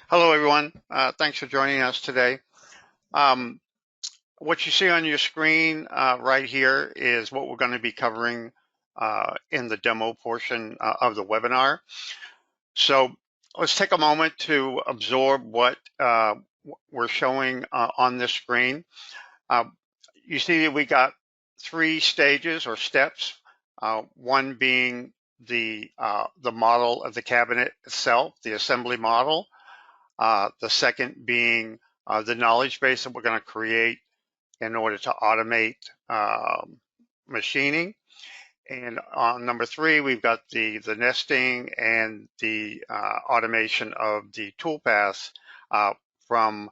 Hello, everyone. Thanks for joining us today. Um, what you see on your screen right here is what we're going to be covering in the demo portion of the webinar. So let's take a moment to absorb what we're showing on this screen. Uh, you see that we got three stages or steps, one being the model of the cabinet itself, the assembly model. The second being the knowledge base that we're going to create in order to automate machining. And on number three, we've got the nesting and the automation of the toolpaths from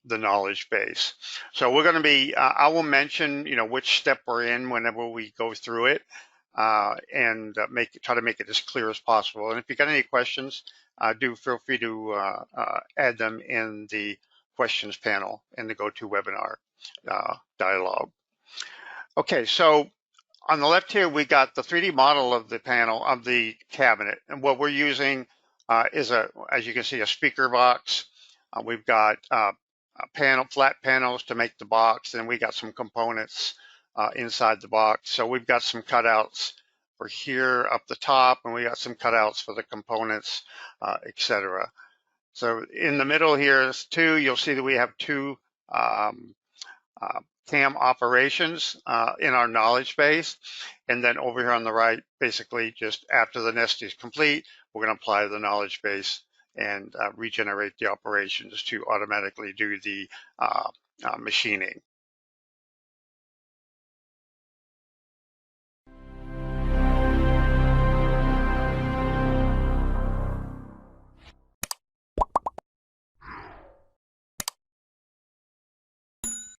the knowledge base. So we're going to be, I will mention, which step we're in whenever we go through it, and try to make it as clear as possible. And if you got any questions, do feel free to add them in the questions panel in the GoToWebinar dialogue. Okay, so on the left here, we got the 3D model of the panel of the cabinet, and what we're using is as you can see, a speaker box. We've got flat panels to make the box, and we got some components inside the box. So we've got some cutouts for here up the top, and we got some cutouts for the components, etc. So in the middle here is two. You'll see that we have two CAM operations in our knowledge base. And then over here on the right, basically just after the nest is complete, we're going to apply the knowledge base and regenerate the operations to automatically do the machining.